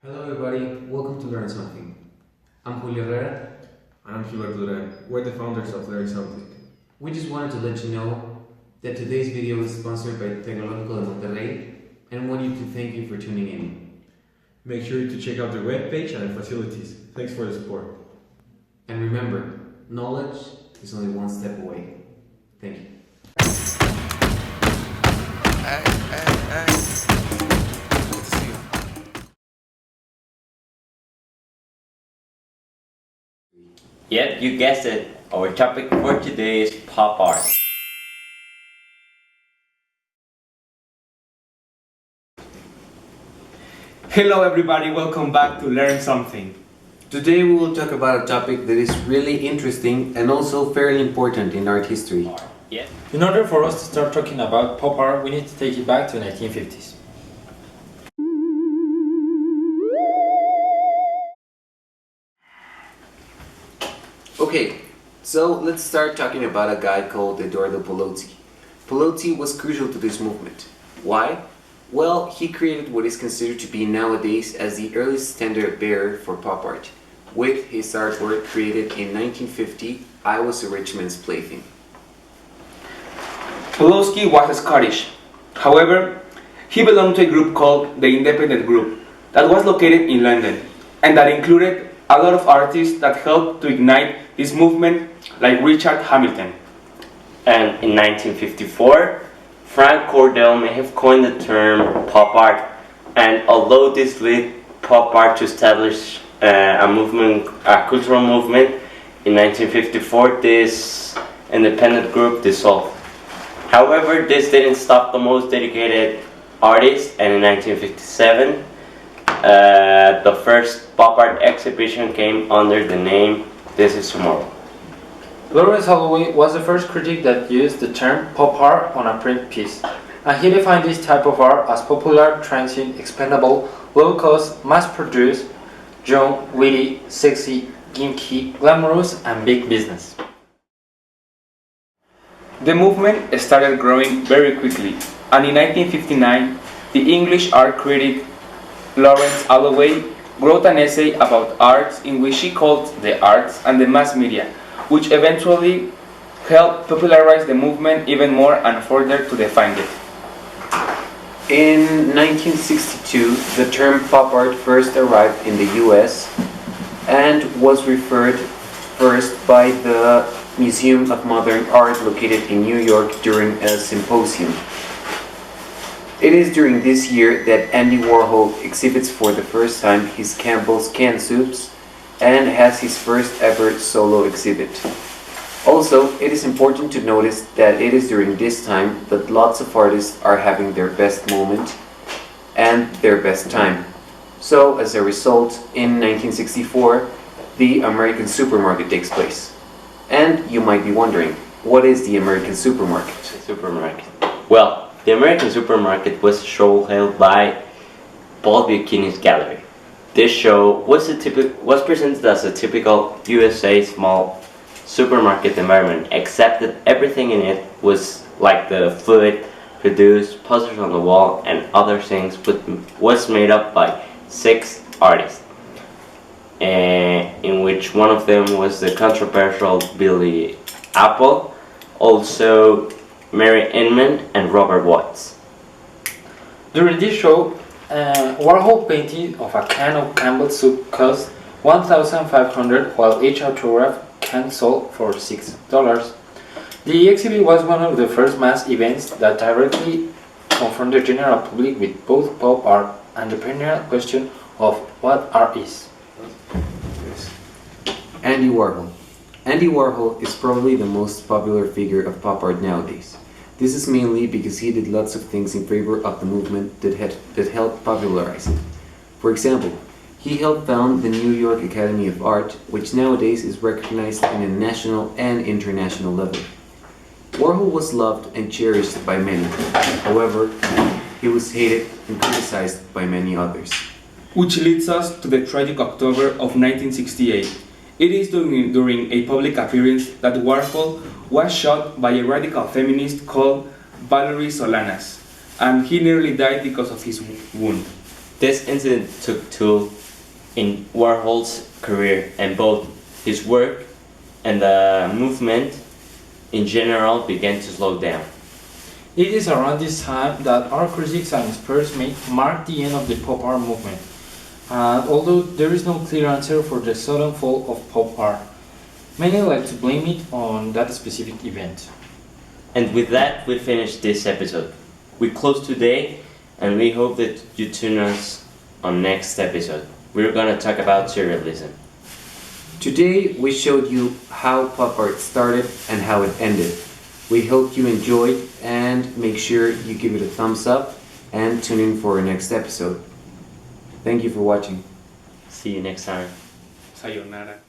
Hello everybody, welcome to Learn Something. I'm Julio Herrera. I'm Gilberto Duran. We're the founders of Learn Something. We just wanted to let you know that today's video is sponsored by Tecnológico de Monterrey and want you to thank you for tuning in. Make sure to check out their webpage and their facilities. Thanks for the support. And remember, knowledge is only one step away. Thank you. Hey. Good to see you. Yep, you guessed it. Our topic for today is pop art. Hello everybody, welcome back to Learn Something. Today we will talk about a topic that is really interesting and also fairly important in art history. Yep. In order for us to start talking about pop art, we need to take it back to the 1950s. Okay, so let's start talking about a guy called Eduardo Polozzi. Polozzi was crucial to this movement. Why? Well, he created what is considered to be nowadays as the earliest standard bearer for pop art, with his artwork created in 1950, I Was a Rich Man's Plaything. Polozzi was Scottish. However, he belonged to a group called the Independent Group that was located in London and that included a lot of artists that helped to ignite this movement, like Richard Hamilton. And in 1954, Frank Cordell may have coined the term pop art, and although this led pop art to establish a cultural movement, in 1954 this independent group dissolved. However, this didn't stop the most dedicated artists, and in 1957 the first pop art exhibition came under the name This Is Tomorrow. Lawrence Holloway was the first critic that used the term pop art on a print piece, and he defined this type of art as popular, transient, expendable, low-cost, mass-produced, young, witty, sexy, gimmicky, glamorous, and big business. The movement started growing very quickly, and in 1959, the English art critic Lawrence Holloway wrote an essay about arts in which he called the arts and the mass media, which eventually helped popularize the movement even more and further to define it. In 1962, the term pop art first arrived in the US and was referred first by the Museum of Modern Art located in New York during a symposium. It is during this year that Andy Warhol exhibits for the first time his Campbell's canned soups and has his first ever solo exhibit. Also, it is important to notice that it is during this time that lots of artists are having their best moment and their best time. So, as a result, in 1964, the American supermarket takes place. And you might be wondering, what is the American supermarket? Supermarket. Well, the American Supermarket was a show held by Paul Buchanan's gallery. This show was presented as a typical USA small supermarket environment, except that everything in it was like the food produced, posters on the wall, and other things, but was made up by 6 artists, in which one of them was the controversial Billy Apple, also Mary Inman and Robert Watts. During this show, Warhol painting of a can of Campbell's soup cost $1,500, while each autograph can sold for $6. The exhibit was one of the first mass events that directly confronted the general public with both pop art and the perennial question of what art is. Andy Warhol. Andy Warhol is probably the most popular figure of pop art nowadays. This is mainly because he did lots of things in favor of the movement that helped popularize it. For example, he helped found the New York Academy of Art, which nowadays is recognized in a national and international level. Warhol was loved and cherished by many. However, he was hated and criticized by many others. Which leads us to the tragic October of 1968. It is during a public appearance that Warhol was shot by a radical feminist called Valerie Solanas, and he nearly died because of his wound. This incident took toll in Warhol's career, and both his work and the movement in general began to slow down. It is around this time that art critics and experts may mark the end of the pop art movement. And although there is no clear answer for the sudden fall of pop art, many like to blame it on that specific event. And with that, we finish this episode. We close today, and we hope that you tune us on next episode. We're gonna talk about surrealism. Today we showed you how pop art started and how it ended. We hope you enjoyed, and make sure you give it a thumbs up and tune in for our next episode. Thank you for watching. See you next time. Sayonara.